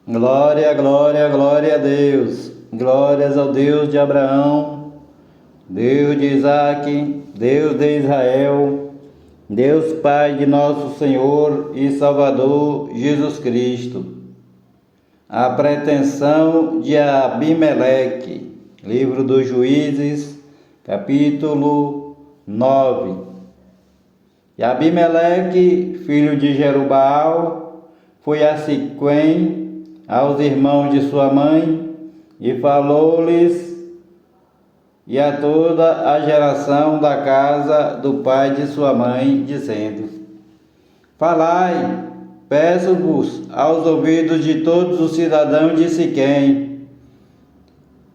Glória, glória, glória a Deus. Glórias ao Deus de Abraão, Deus de Isaque, Deus de Israel, Deus Pai de nosso Senhor e Salvador Jesus Cristo. A pretensão de Abimeleque, livro dos Juízes, capítulo 9. E Abimeleque, filho de Jerubbaal, foi a Siquém, aos irmãos de sua mãe, e falou-lhes e a toda a geração da casa do pai de sua mãe, dizendo: Falai, peço-vos aos ouvidos de todos os cidadãos de Siquém,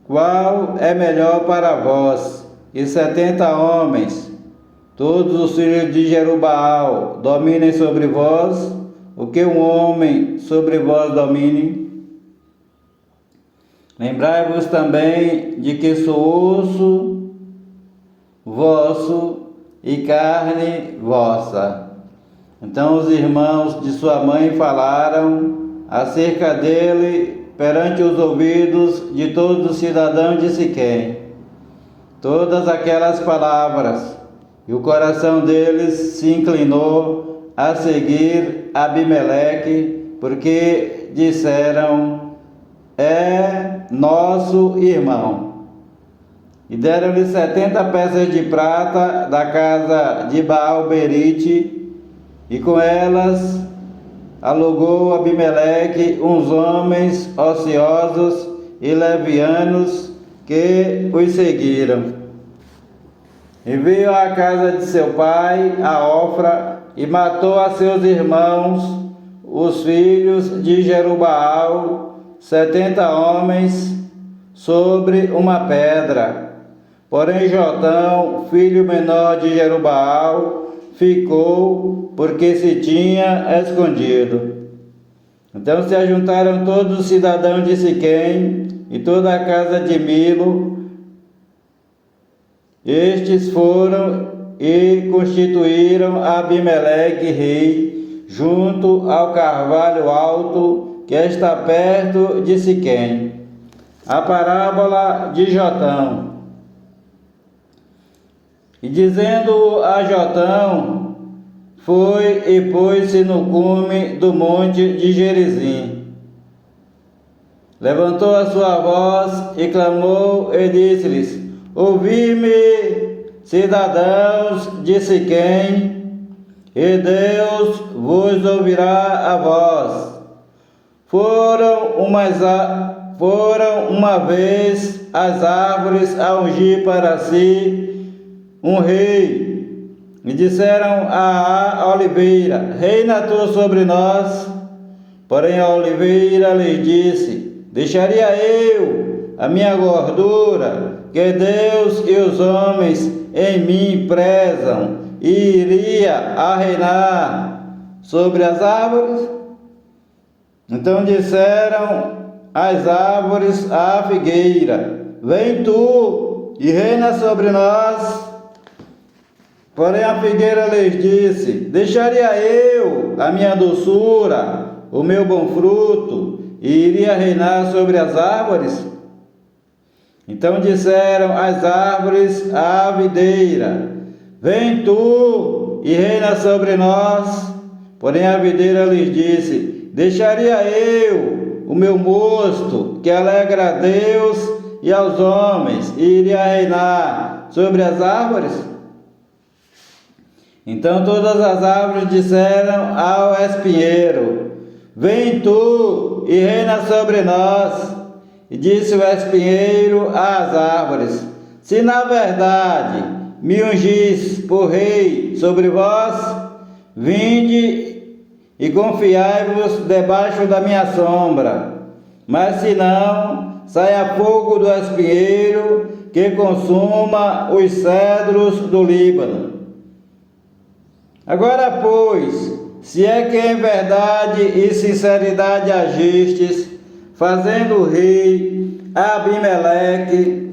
qual é melhor para vós, e 70 homens, todos os filhos de Jerubbaal, dominem sobre vós, o que um homem sobre vós domine? Lembrai-vos também de que sou osso vosso e carne vossa. Então os irmãos de sua mãe falaram acerca dele perante os ouvidos de todos os cidadãos de Siquém todas aquelas palavras, e o coração deles se inclinou a seguir Abimeleque, porque disseram: é nosso irmão. E deram-lhe 70 peças de prata da casa de Baal-Berite, e com elas alugou Abimeleque uns homens ociosos e levianos que os seguiram. E veio à casa de seu pai, a Ofra, e matou a seus irmãos, os filhos de Jerubbaal, 70 homens, sobre uma pedra. Porém Jotão, filho menor de Jerubbaal, ficou, porque se tinha escondido. Então se ajuntaram todos os cidadãos de Siquém e toda a casa de Milo. Estes foram e constituíram Abimeleque rei, junto ao carvalho alto que está perto de Siquém. A parábola de Jotão. E dizendo a Jotão, foi e pôs-se no cume do monte de Gerizim. Levantou a sua voz e clamou e disse-lhes: ouvi-me, cidadãos de Siquém, e Deus vos ouvirá a voz. Foram uma vez as árvores a ungir para si um rei, e disseram à oliveira: reina tu sobre nós. Porém a oliveira lhes disse: deixaria eu a minha gordura, que Deus e os homens em mim prezam, e iria a reinar sobre as árvores? Então disseram as árvores à figueira: vem tu e reina sobre nós. Porém a figueira lhes disse: deixaria eu a minha doçura, o meu bom fruto, e iria reinar sobre as árvores? Então disseram as árvores à videira: vem tu e reina sobre nós. Porém a videira lhes disse: deixaria eu o meu mosto, que alegra a Deus e aos homens, e iria reinar sobre as árvores? Então todas as árvores disseram ao espinheiro: vem tu e reina sobre nós. E disse o espinheiro às árvores: se na verdade me ungis por rei sobre vós, vinde e confiai-vos debaixo da minha sombra. Mas se não, saia fogo do espinheiro que consuma os cedros do Líbano. Agora, pois, se é que em verdade e sinceridade agistes, fazendo rei Abimeleque,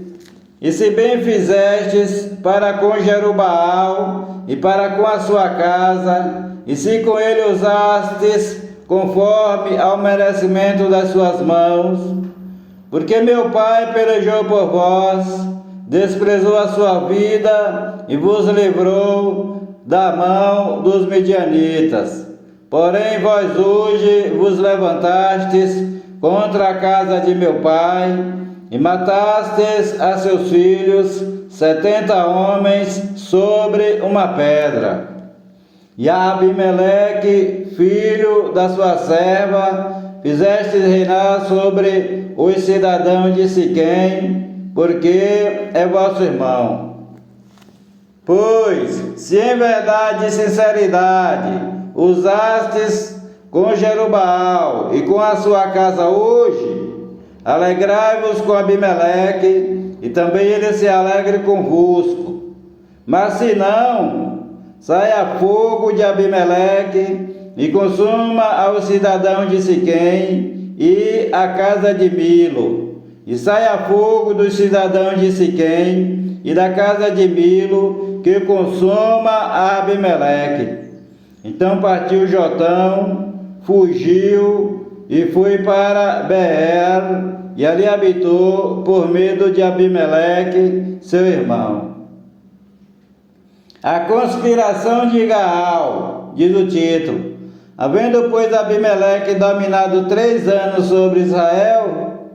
e se bem fizestes para com Jerubbaal e para com a sua casa, e se com ele usastes conforme ao merecimento das suas mãos, porque meu pai pelejou por vós, desprezou a sua vida e vos livrou da mão dos midianitas. Porém vós hoje vos levantastes contra a casa de meu pai e matastes a seus filhos, 70 homens, sobre uma pedra. E a Abimeleque, filho da sua serva, fizestes reinar sobre os cidadãos de Siquém, porque é vosso irmão. Pois, se em verdade e sinceridade usastes com Jerubaal e com a sua casa hoje, alegrai-vos com Abimeleque, e também ele se alegre convosco. Mas se não, saia fogo de Abimeleque e consuma aos cidadãos de Siquém e a casa de Milo, e saia fogo dos cidadãos de Siquém e da casa de Milo, que consuma a Abimeleque. Então partiu Jotão, fugiu e foi para Beer, e ali habitou por medo de Abimeleque, seu irmão. A conspiração de Gaal, diz o título. Havendo, pois, Abimeleque dominado 3 anos sobre Israel,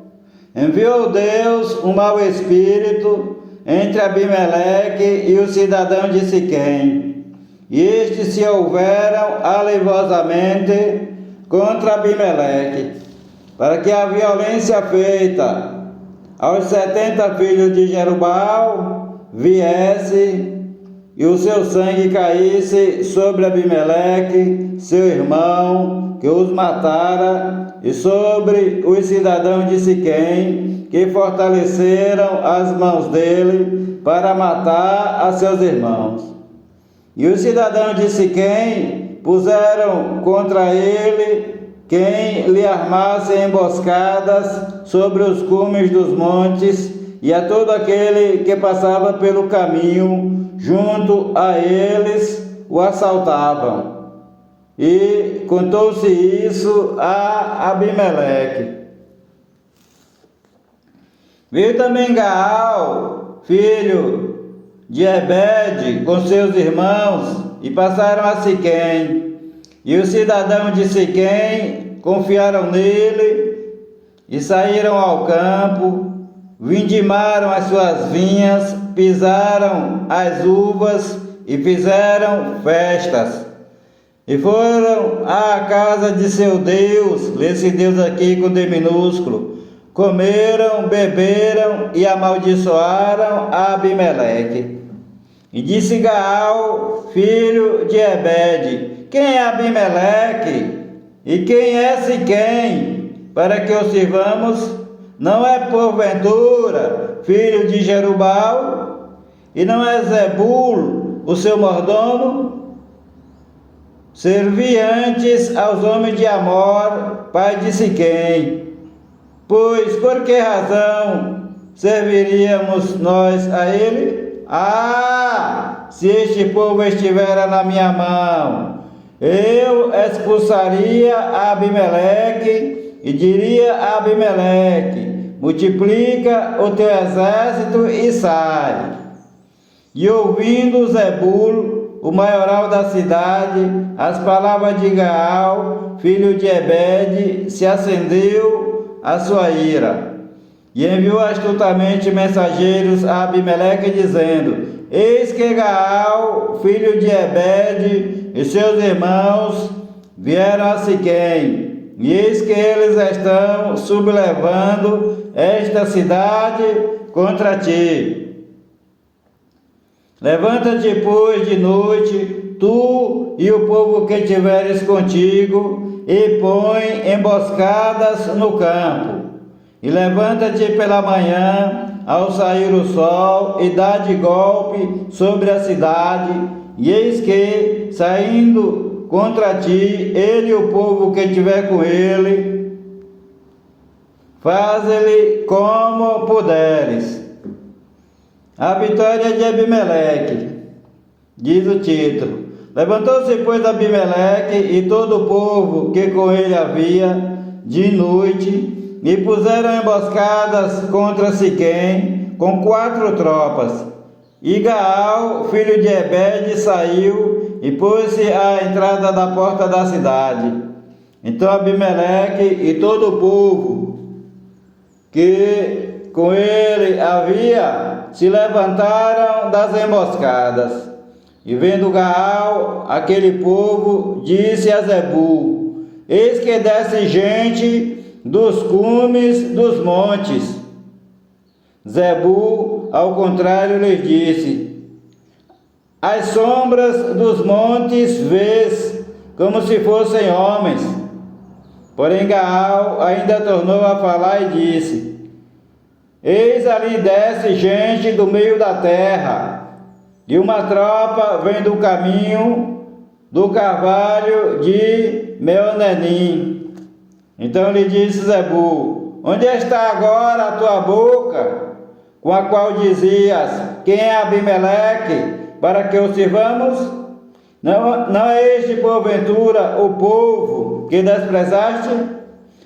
enviou Deus um mau espírito entre Abimeleque e os cidadãos de Siquém. E estes se houveram alevosamente contra Abimeleque, para que a violência feita aos 70 filhos de Jerubaal viesse e o seu sangue caísse sobre Abimeleque, seu irmão, que os matara, e sobre os cidadãos de Siquém, que fortaleceram as mãos dele para matar a seus irmãos. E os cidadãos de Siquém puseram contra ele quem lhe armasse emboscadas sobre os cumes dos montes, e a todo aquele que passava pelo caminho junto a eles o assaltavam. E contou-se isso a Abimeleque. Veio também Gaal, filho de Ebed, com seus irmãos, e passaram a Siquém. E os cidadãos de Siquém confiaram nele e saíram ao campo, vindimaram as suas vinhas, pisaram as uvas e fizeram festas. E foram à casa de seu Deus, lê esse Deus aqui com D minúsculo, comeram, beberam e amaldiçoaram a Abimeleque. E disse Gaal, filho de Ebed: quem é Abimeleque? E quem é Siquém, para que o sirvamos? Não é porventura filho de Jerubaal? E não é Zebul o seu mordomo? Servi antes aos homens de Amor, pai de Siquém. Pois por que razão serviríamos nós a ele? Se este povo estivera na minha mão, eu expulsaria a Abimeleque e diria a Abimeleque: multiplica o teu exército e sai. E ouvindo Zebul, o maioral da cidade, as palavras de Gaal, filho de Ebed, se acendeu a sua ira. E enviou astutamente mensageiros a Abimeleque, dizendo: eis que Gaal, filho de Ebed, e seus irmãos vieram a Siquém, e eis que eles estão sublevando esta cidade contra ti. Levanta-te, pois, de noite, tu e o povo que tiveres contigo, e põe emboscadas no campo. E levanta-te pela manhã, ao sair o sol, e dá de golpe sobre a cidade, e eis que, saindo contra ti, ele e o povo que tiver com ele, faz-lhe como puderes. A vitória de Abimeleque, diz o título. Levantou-se, pois, Abimeleque e todo o povo que com ele havia, de noite, e puseram emboscadas contra Siquém com 4 tropas. E Gaal, filho de Ebede, saiu e pôs-se à entrada da porta da cidade. Então Abimeleque e todo o povo que com ele havia se levantaram das emboscadas. E vendo Gaal, aquele povo, disse a Zebul: eis que desce gente dos cumes dos montes. Zebul, ao contrário, lhes disse: as sombras dos montes vês, como se fossem homens. Porém Gaal ainda tornou a falar e disse: eis ali desce gente do meio da terra, e uma tropa vem do caminho do carvalho de Meonenim. Então lhe disse Zebul: onde está agora a tua boca, com a qual dizias: quem é Abimeleque, para que o sirvamos? Não é este, porventura, o povo que desprezaste?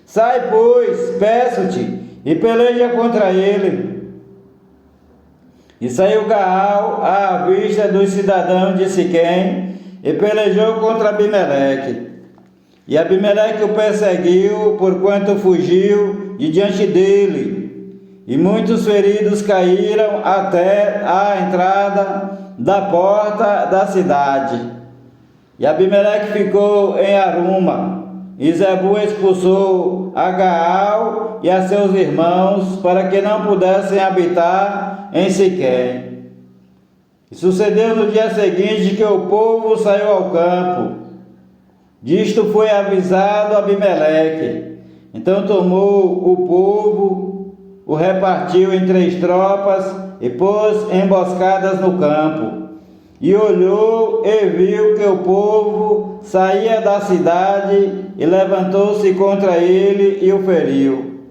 Sai, pois, peço-te, e peleja contra ele. E saiu Gaal à vista dos cidadãos de Siquém, e pelejou contra Abimeleque. E Abimeleque o perseguiu, porquanto fugiu de diante dele. E muitos feridos caíram até a entrada da porta da cidade. E Abimeleque ficou em Aruma. E Zebul expulsou a Gaal e a seus irmãos, para que não pudessem habitar em Siquém. E sucedeu no dia seguinte que o povo saiu ao campo. Disto foi avisado Abimeleque. Então tomou o povo, o repartiu em 3 tropas e pôs emboscadas no campo. E olhou e viu que o povo saía da cidade e levantou-se contra ele e o feriu.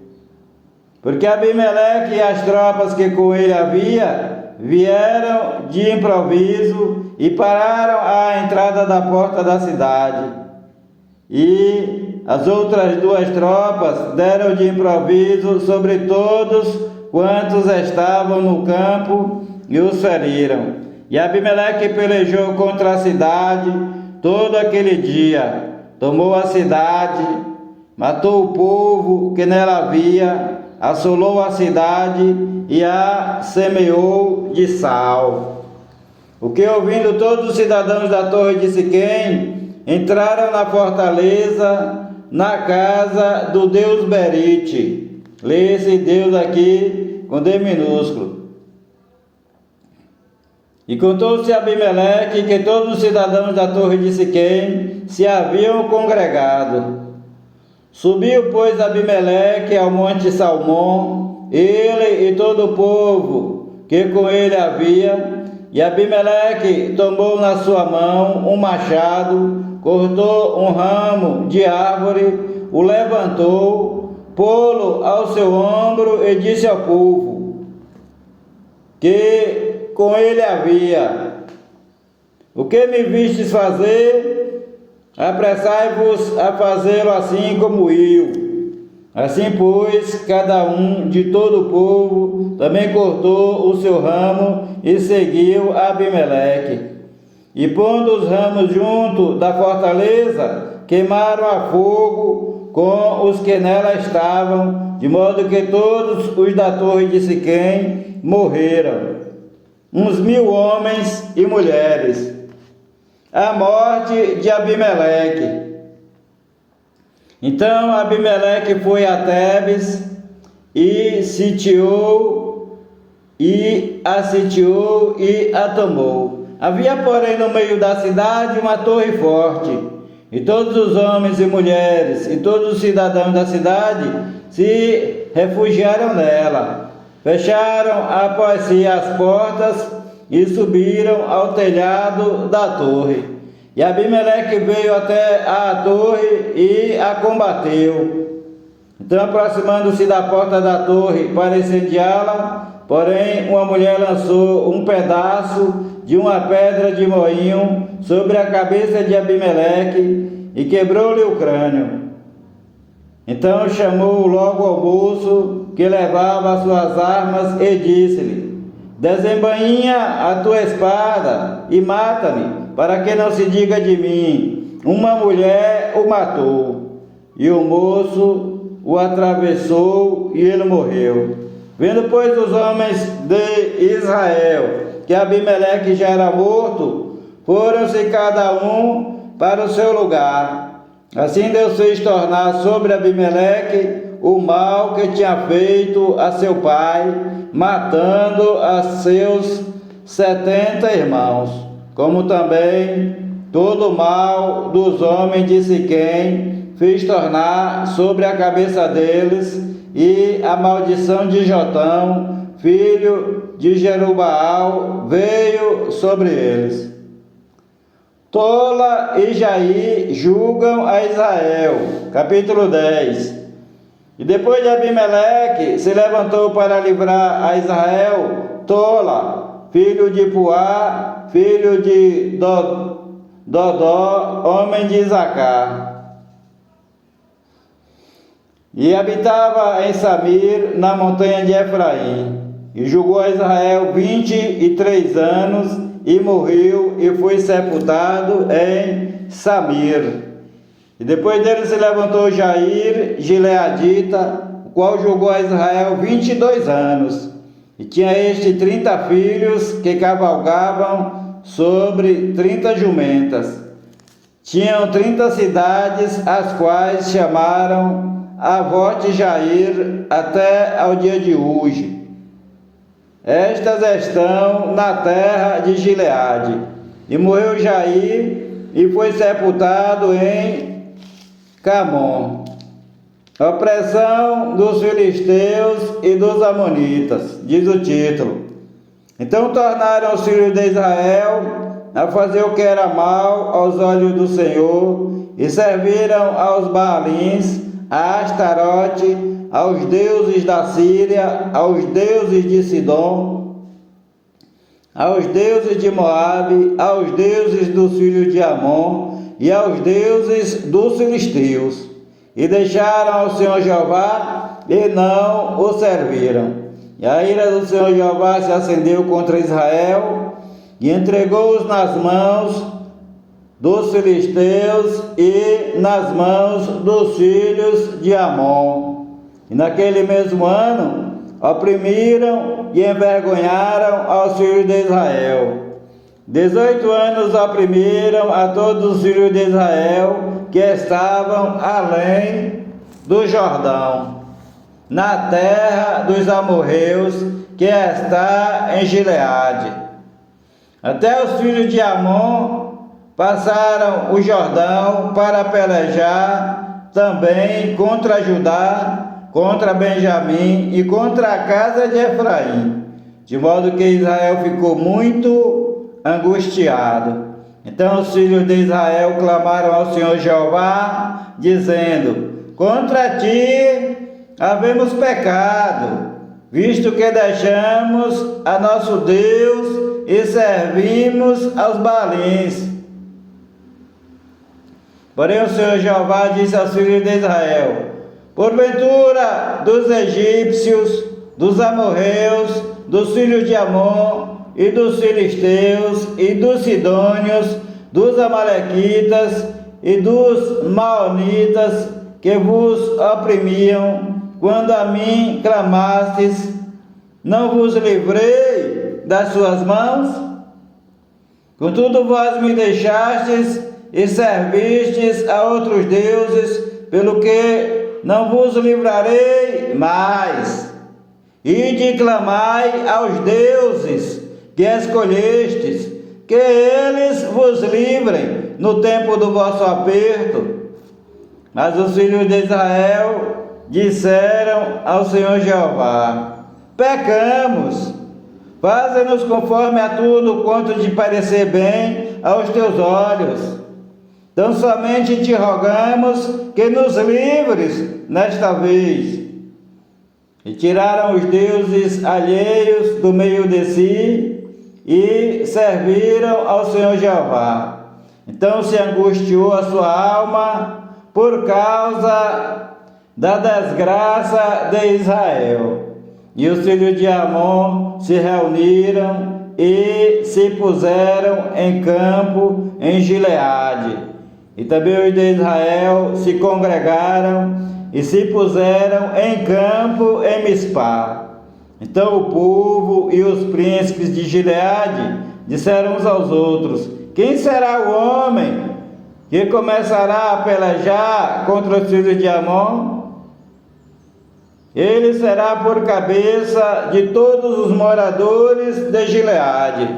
Porque Abimeleque e as tropas que com ele havia vieram de improviso e pararam à entrada da porta da cidade. E as outras 2 tropas deram de improviso sobre todos quantos estavam no campo e os feriram. E Abimeleque pelejou contra a cidade todo aquele dia, tomou a cidade, matou o povo que nela havia, assolou a cidade e a semeou de sal. O que, ouvindo todos os cidadãos da torre de Siquém, entraram na fortaleza, na casa do deus Berite. Lê esse Deus aqui com D minúsculo. E contou-se a Abimeleque que todos os cidadãos da torre de Siquém se haviam congregado. Subiu, pois, Abimeleque ao monte Salmão, ele e todo o povo que com ele havia, e Abimeleque tomou na sua mão um machado, cortou um ramo de árvore, o levantou, pô-lo ao seu ombro e disse ao povo que com ele havia: o que me vistes fazer, apressai-vos a fazê-lo assim como eu. Assim, pois, cada um de todo o povo também cortou o seu ramo e seguiu Abimeleque. E pondo os ramos junto da fortaleza, queimaram a fogo com os que nela estavam, de modo que todos os da torre de Siquém morreram, uns 1000 homens e mulheres. A morte de Abimeleque. Então Abimeleque foi a Tebes e sitiou, e a sitiou e a tomou. Havia, porém, no meio da cidade uma torre forte, e todos os homens e mulheres e todos os cidadãos da cidade se refugiaram nela. Fecharam após si as portas e subiram ao telhado da torre. E Abimeleque veio até a torre e a combateu. Então, aproximando-se da porta da torre para incendiá-la, porém uma mulher lançou um pedaço de uma pedra de moinho sobre a cabeça de Abimeleque e quebrou-lhe o crânio. Então chamou logo ao moço que levava as suas armas e disse-lhe: desembainha a tua espada e mata-me, para que não se diga de mim, uma mulher o matou. E o moço o atravessou e ele morreu. Vendo, pois, os homens de Israel que Abimeleque já era morto, foram-se cada um para o seu lugar. Assim Deus fez tornar sobre Abimeleque o mal que tinha feito a seu pai, matando a seus 70 irmãos, como também todo o mal dos homens de Siquém fez tornar sobre a cabeça deles, e a maldição de Jotão, filho de Jerubaal, veio sobre eles. Tola e Jair julgam a Israel. Capítulo 10. E depois de Abimeleque se levantou para livrar a Israel Tola, filho de Puá, filho de Dodó, homem de Isacar. E habitava em Samir, na montanha de Efraim. E julgou a Israel 23 anos, e morreu e foi sepultado em Samir. E depois dele se levantou Jair, gileadita, o qual julgou a Israel 22 anos. E tinha este 30 filhos que cavalgavam sobre 30 jumentas. Tinham 30 cidades, as quais chamaram Avote Jair até ao dia de hoje. Estas estão na terra de Gileade. E morreu Jair e foi sepultado em Camon. Opressão dos filisteus e dos amonitas, diz o título. Então tornaram os filhos de Israel a fazer o que era mal aos olhos do Senhor, e serviram aos Baalins, a Astarote, aos deuses da Síria, aos deuses de Sidom, aos deuses de Moabe, aos deuses dos filhos de Amon e aos deuses dos filisteus, e deixaram ao Senhor Jeová e não o serviram. E a ira do Senhor Jeová se acendeu contra Israel e entregou-os nas mãos dos filisteus e nas mãos dos filhos de Amon. E naquele mesmo ano oprimiram e envergonharam aos filhos de Israel. 18 anos oprimiram a todos os filhos de Israel que estavam além do Jordão, na terra dos amorreus, que está em Gileade. Até os filhos de Amon passaram o Jordão para pelejar também contra Judá, contra Benjamim e contra a casa de Efraim, de modo que Israel ficou muito angustiado. Então os filhos de Israel clamaram ao Senhor Jeová, dizendo: contra ti havemos pecado, visto que deixamos a nosso Deus e servimos aos Baalins. Porém o Senhor Jeová disse aos filhos de Israel: porventura dos egípcios, dos amorreus, dos filhos de Amon e dos filisteus e dos sidônios, dos amalequitas e dos maonitas que vos oprimiam, quando a mim clamastes, não vos livrei das suas mãos? Contudo vós me deixastes e servistes a outros deuses, pelo que não vos livrarei mais. Ide e clamai aos deuses que escolhestes, que eles vos livrem no tempo do vosso aperto. Mas os filhos de Israel disseram ao Senhor Jeová: pecamos, faze-nos conforme a tudo quanto te parecer bem aos teus olhos. Então somente te rogamos que nos livres nesta vez. e tiraram os deuses alheios do meio de si e serviram ao Senhor Jeová. Então se angustiou a sua alma por causa da desgraça de Israel. E os filhos de Amon se reuniram e se puseram em campo em Gileade. E também os de Israel se congregaram e se puseram em campo em Mispá. Então o povo e os príncipes de Gileade disseram uns aos outros: quem será o homem que começará a pelejar contra os filhos de Amon? Ele será por cabeça de todos os moradores de Gileade.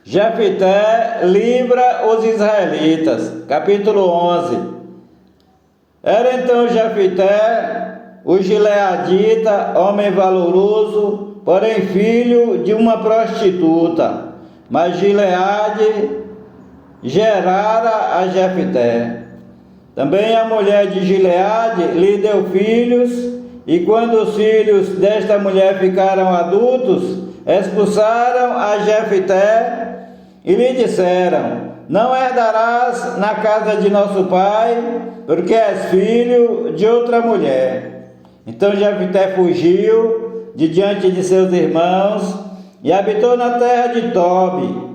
Jefté livra os israelitas. Capítulo 11. Era então Jefté, o gileadita, homem valoroso, porém filho de uma prostituta. Mas Gileade gerara a Jefté. Também a mulher de Gileade lhe deu filhos, e quando os filhos desta mulher ficaram adultos, expulsaram a Jefté e lhe disseram: não herdarás na casa de nosso pai, porque és filho de outra mulher. Então Jefté fugiu de diante de seus irmãos e habitou na terra de Tobi.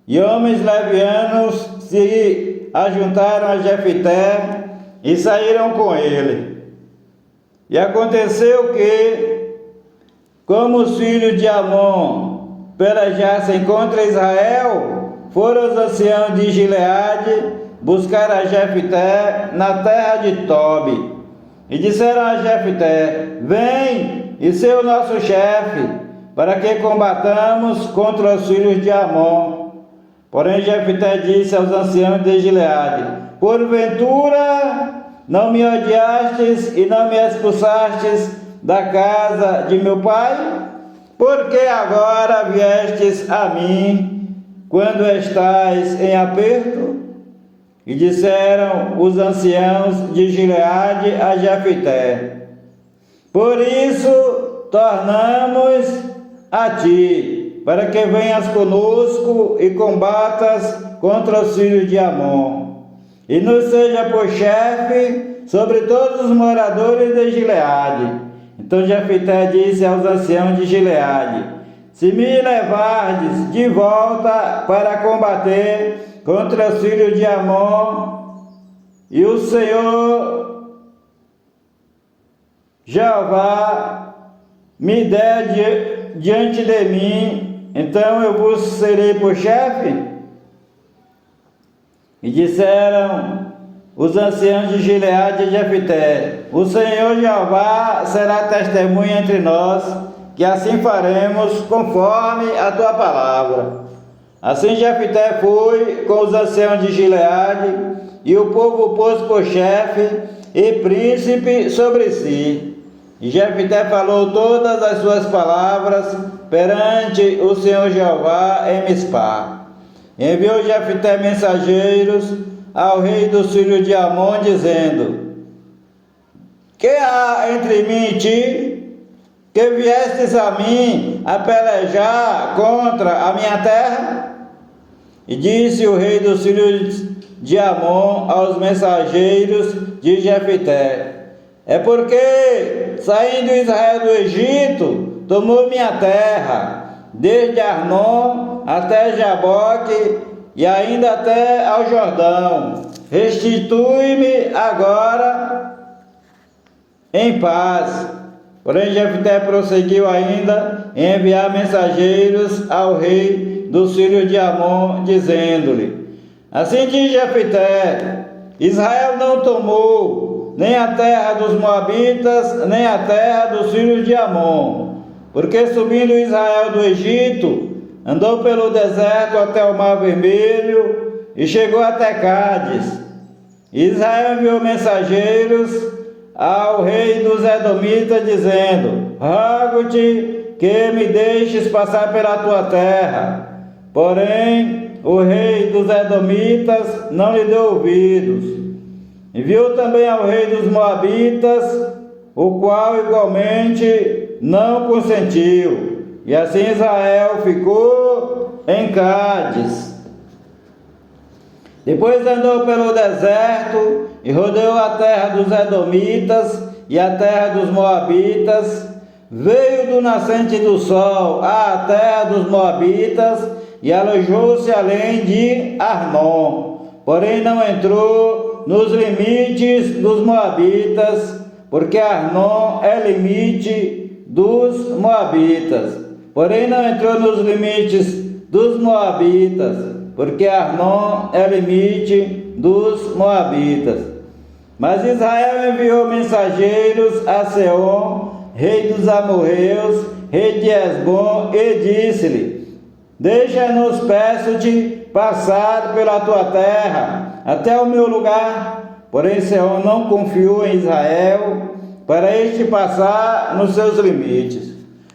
E homens levianos se ajuntaram a Jefté e saíram com ele. E aconteceu que, como os filhos de Amon pelejassem contra Israel, foram os anciãos de Gileade buscar a Jefté na terra de Tobi. E disseram a Jefté: vem e ser o nosso chefe, para que combatamos contra os filhos de Amon. Porém Jefté disse aos anciãos de Gileade: porventura não me odiastes e não me expulsastes da casa de meu pai? Por que agora viestes a mim quando estais em aperto? E disseram os anciãos de Gileade a Jefté: por isso tornamos a ti, para que venhas conosco e combatas contra os filhos de Amon, e nos seja por chefe sobre todos os moradores de Gileade. Então Jefté disse aos anciãos de Gileade: se me levardes de volta para combater contra os filhos de Amon, e o Senhor Jeová me der diante de mim, então eu vos serei por chefe? E disseram os anciãos de Gileade a Jefté: o Senhor Jeová será testemunha entre nós, que assim faremos conforme a tua palavra. Assim Jefté foi com os anciãos de Gileade, e o povo pôs por chefe e príncipe sobre si. E Jefté falou todas as suas palavras perante o Senhor Jeová em Mispá. Enviou Jefté mensageiros ao rei dos filhos de Amon, dizendo: que há entre mim e ti, que viestes a mim a pelejar contra a minha terra? E disse o rei dos filhos de Amon aos mensageiros de Jefté: é porque, saindo Israel do Egito, tomou minha terra, desde Arnon até Jaboque e ainda até ao Jordão. Restitui-me agora em paz. Porém Jefté prosseguiu ainda em enviar mensageiros ao rei dos filhos de Amon, dizendo-lhe: assim diz Jefté: Israel não tomou nem a terra dos Moabitas, nem a terra dos filhos de Amon, porque subindo Israel do Egito, andou pelo deserto até o Mar Vermelho e chegou até Cádiz. Israel enviou mensageiros ao rei dos Edomitas, dizendo: rogo-te que me deixes passar pela tua terra. Porém o rei dos Edomitas não lhe deu ouvidos. Enviou também ao rei dos Moabitas o qual igualmente não consentiu. E assim Israel ficou em Cádiz. Depois andou pelo deserto e rodeou a terra dos Edomitas e a terra dos Moabitas. Veio do nascente do sol à terra dos Moabitas e alojou-se além de Arnon. Porém não entrou nos limites dos Moabitas, porque Arnon é limite dos Moabitas. Porém não entrou nos limites dos Moabitas, porque Arnon é limite dos Moabitas. Mas Israel enviou mensageiros a Seom, rei dos amorreus, rei de Hesbom, e disse-lhe: deixa-nos, peço-te, passar pela tua terra, até o meu lugar. Porém Seom não confiou em Israel, para este passar nos seus limites.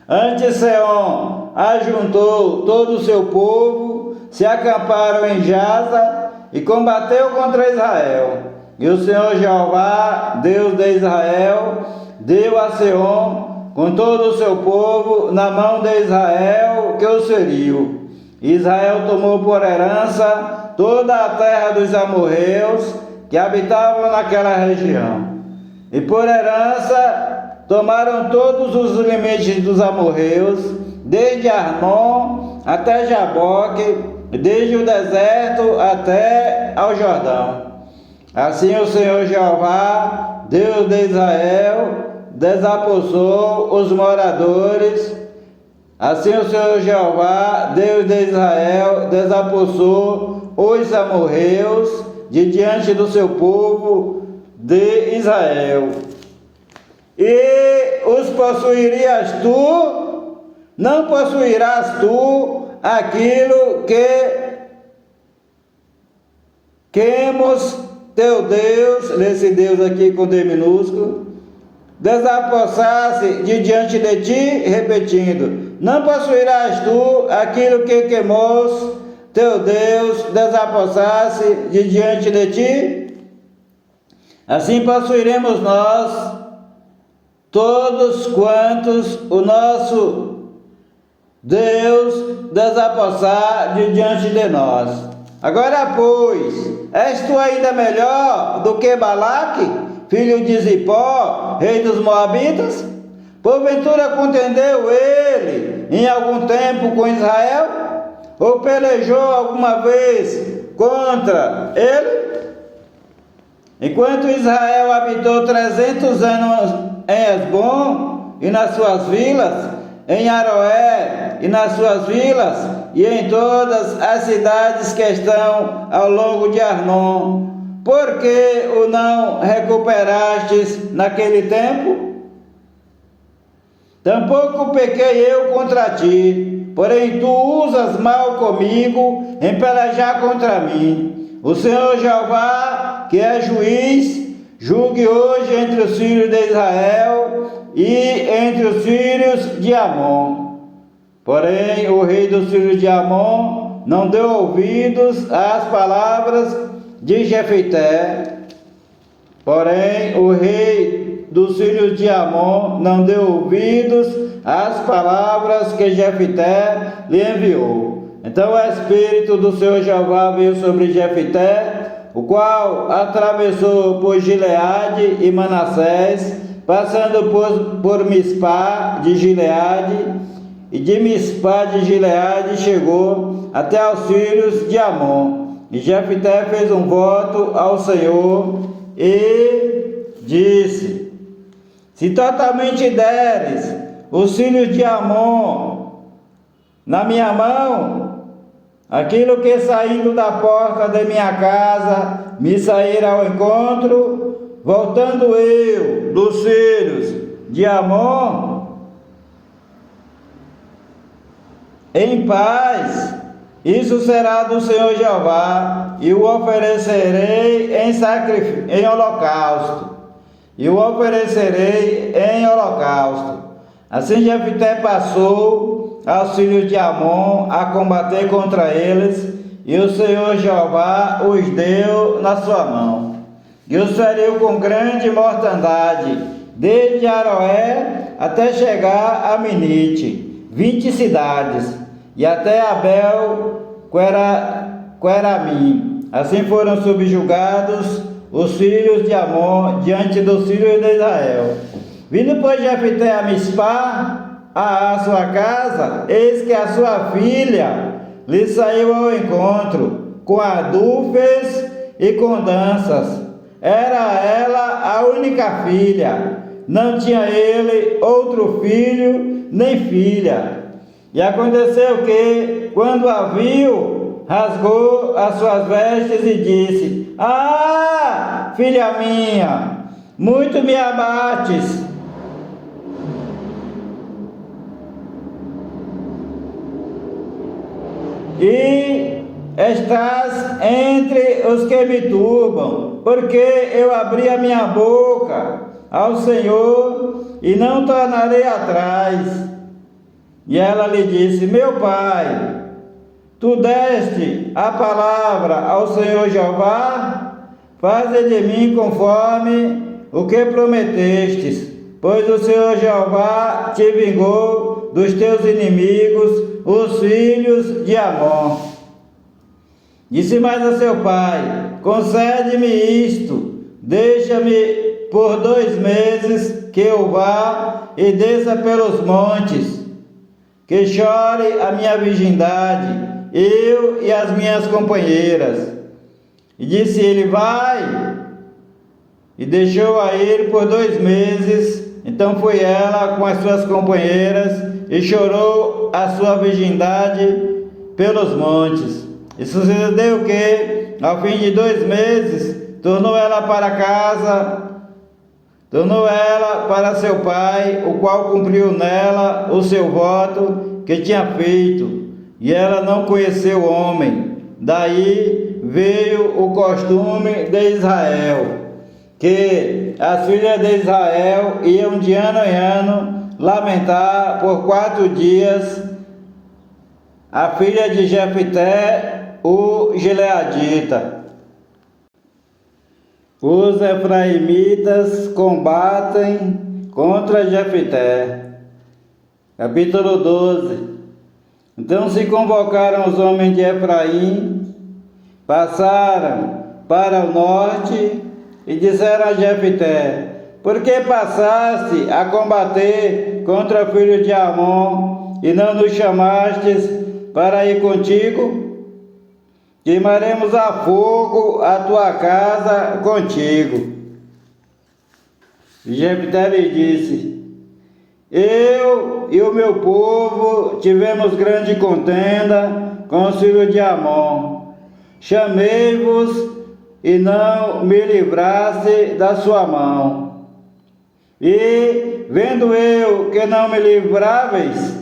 Antes Seom ajuntou todo o seu povo, se acamparam em Jaza, e combateu contra Israel. E o Senhor Jeová, Deus de Israel, deu a Seom com todo o seu povo na mão de Israel, que os feriu. Israel tomou por herança toda a terra dos amorreus que habitavam naquela região. E por herança tomaram todos os limites dos amorreus, desde Arnon até Jaboque, desde o deserto até ao Jordão. Assim o Senhor Jeová, Deus de Israel, desapossou os moradores. Assim o Senhor Jeová, Deus de Israel, desapossou os amorreus de diante do seu povo de Israel. E os possuirias tu, não possuirás tu aquilo que Quemos, teu Deus, nesse Deus aqui com D minúsculo, desapossasse de diante de ti, repetindo: não possuirás tu aquilo que Quemos, teu Deus, desapossasse de diante de ti? Assim possuiremos nós, todos quantos o nosso Deus desapossar de diante de nós. Agora, pois, és tu ainda melhor do que Balaque, filho de Zippor, rei dos Moabitas? Porventura contendeu ele em algum tempo com Israel? Ou pelejou alguma vez contra ele? Enquanto Israel habitou 300 anos em Hesbom e nas suas vilas, em Aroé e nas suas vilas, e em todas as cidades que estão ao longo de Arnon, por que o não recuperastes naquele tempo? Tampouco pequei eu contra ti, porém tu usas mal comigo em pelejar contra mim. O Senhor Jeová, que é juiz, julgue hoje entre os filhos de Israel e entre os filhos de Amon. Porém, o rei dos filhos de Amon não deu ouvidos às palavras de Jefité. Porém, o rei dos filhos de Amon não deu ouvidos às palavras que Jefité lhe enviou. Então o Espírito do Senhor Jeová veio sobre Jefité, o qual atravessou por Gileade e Manassés, passando por Mispá de Gileade, e de Mispá de Gileade chegou até aos filhos de Amon. E Jefité fez um voto ao Senhor e disse: se totalmente deres os filhos de Amon na minha mão, aquilo que saindo da porta de minha casa me sair ao encontro, voltando eu dos filhos de Amon em paz, isso será do Senhor Jeová, e o oferecerei em holocausto, e o oferecerei em holocausto. Assim Jefité passou aos filhos de Amon a combater contra eles, e o Senhor Jeová os deu na sua mão, e os feriu com grande mortandade, desde Aroé até chegar a Minite, 20 cidades, e até Abel-Queramim. Assim foram subjugados os filhos de Amon diante dos filhos de Israel. Vindo, pois, Jefté a Mispá, a sua casa, eis que a sua filha lhe saiu ao encontro, com adufes e com danças. Era ela a única filha, não tinha ele outro filho nem filha. E aconteceu que, quando a viu, rasgou as suas vestes e disse: Ah, filha minha, muito me abates. E estás entre os que me turbam, porque eu abri a minha boca ao Senhor e não tornarei atrás. E ela lhe disse: Meu pai, tu deste a palavra ao Senhor Jeová, faze de mim conforme o que prometestes, pois o Senhor Jeová te vingou dos teus inimigos, os filhos de Amon. Disse mais a seu pai: Concede-me isto, deixa-me por 2 meses que eu vá e desça pelos montes, que chore a minha virgindade, eu e as minhas companheiras. E disse ele: Vai. E deixou-a ir por 2 meses. Então foi ela com as suas companheiras e chorou a sua virgindade pelos montes. E sucedeu que, ao fim de 2 meses, tornou ela para casa, tornou ela para seu pai, o qual cumpriu nela o seu voto que tinha feito, e ela não conheceu o homem. Daí veio o costume de Israel, que as filhas de Israel iam de ano em ano lamentar por 4 dias a filha de Jefté, o gileadita. Os efraimitas combatem contra Jefté. Capítulo 12. Então se convocaram os homens de Efraim, passaram para o norte e disseram a Jefté: Por que passaste a combater contra o filho de Amon e não nos chamastes para ir contigo? Queimaremos a fogo a tua casa contigo. E Jefté lhe disse: Eu e o meu povo tivemos grande contenda com os filhos de Amon. Chamei-vos e não me livraste da sua mão. E, vendo eu que não me livráveis,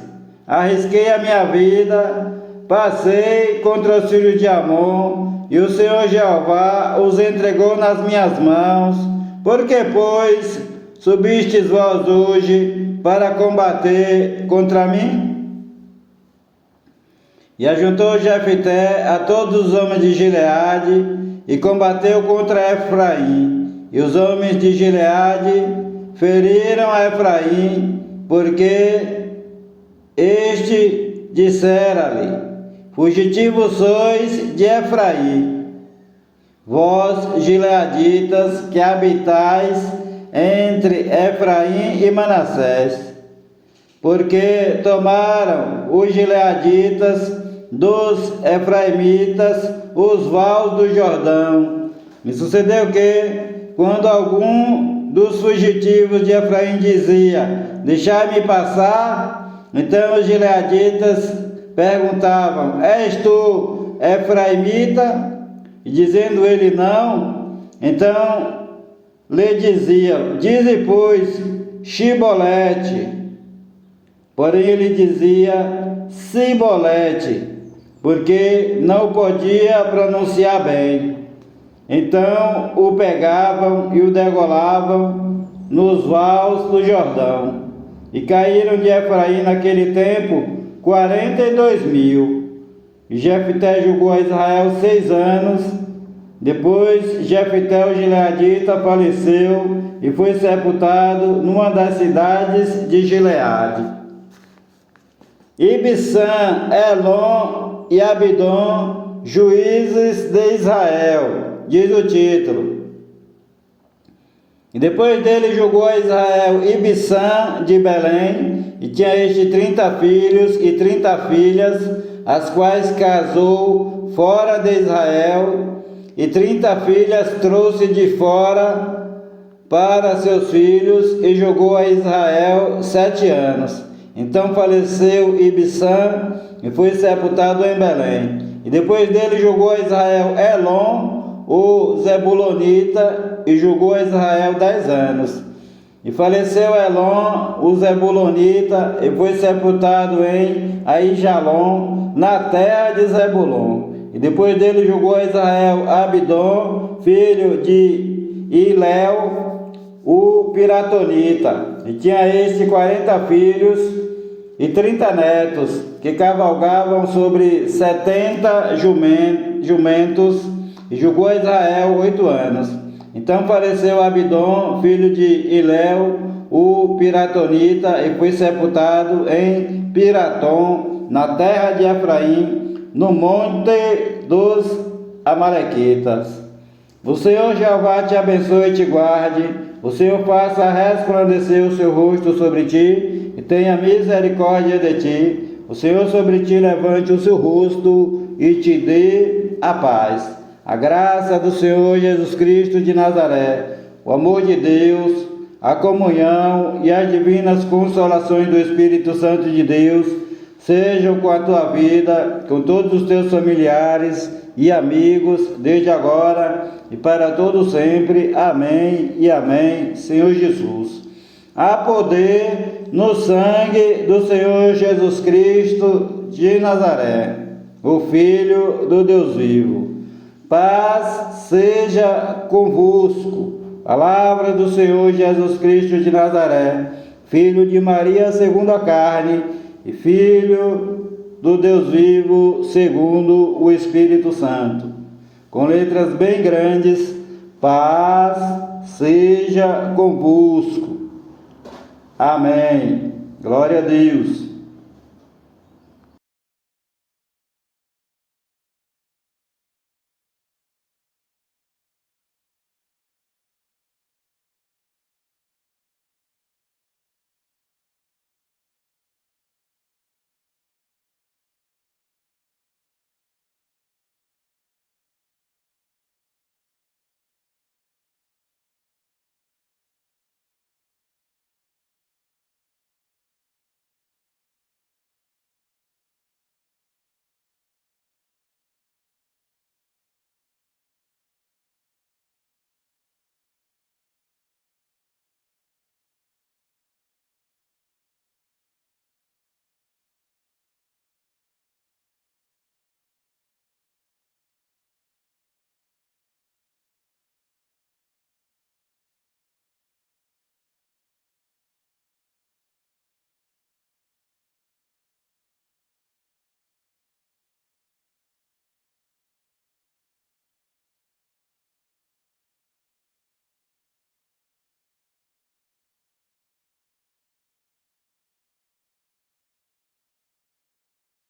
arrisquei a minha vida, passei contra os filhos de Amon, e o Senhor Jeová os entregou nas minhas mãos. Por que, pois, subistes vós hoje para combater contra mim? E ajuntou Jefté a todos os homens de Gileade e combateu contra Efraim. E os homens de Gileade feriram a Efraim, porque este dissera-lhe: Fugitivos sois de Efraim, vós gileaditas que habitais entre Efraim e Manassés, porque tomaram os gileaditas dos efraimitas os vales do Jordão. E sucedeu que, quando algum dos fugitivos de Efraim dizia: Deixai-me passar, então os gileaditas perguntavam: És tu efraimita? E dizendo ele não, então lhe diziam: Dize, pois, Shibolete. Porém ele dizia Sibolete, porque não podia pronunciar bem. Então o pegavam e o degolavam nos vales do Jordão. E caíram de Efraim naquele tempo 42.000. E Jefté julgou a Israel 6 anos, Depois Jefté o gileadita faleceu e foi sepultado numa das cidades de Gileade. Ibsã, Elon e Abidom, juízes de Israel, diz o título. E depois dele julgou a Israel Ibsã de Belém, e tinha este 30 filhos e 30 filhas, as quais casou fora de Israel, e 30 filhas trouxe de fora para seus filhos, e julgou a Israel 7 anos. Então faleceu Ibsã e foi sepultado em Belém. E depois dele julgou a Israel Elon, o Zebulonita, e julgou a Israel 10 anos. E faleceu Elon, o Zebulonita, e foi sepultado em Aijalon, na terra de Zebulon. E depois dele julgou a Israel Abidom, filho de Iléu, o Piratonita. E tinha este 40 filhos e 30 netos, que cavalgavam sobre 70 jumentos, e julgou a Israel 8 anos. Então faleceu Abidom, filho de Iléu, o Piratonita, e foi sepultado em Piratom, na terra de Efraim, no monte dos Amalequitas. O Senhor Jeová te abençoe e te guarde. O Senhor faça resplandecer o seu rosto sobre ti e tenha misericórdia de ti. O Senhor sobre ti levante o seu rosto e te dê a paz. A graça do Senhor Jesus Cristo de Nazaré, o amor de Deus, a comunhão e as divinas consolações do Espírito Santo de Deus sejam com a tua vida, com todos os teus familiares e amigos, desde agora e para todo sempre. Amém e amém, Senhor Jesus. Há poder no sangue do Senhor Jesus Cristo de Nazaré, o Filho do Deus vivo. Paz seja convosco. Palavra do Senhor Jesus Cristo de Nazaré, Filho de Maria segundo a carne, e Filho do Deus vivo segundo o Espírito Santo. Com letras bem grandes, paz seja convosco. Amém. Glória a Deus.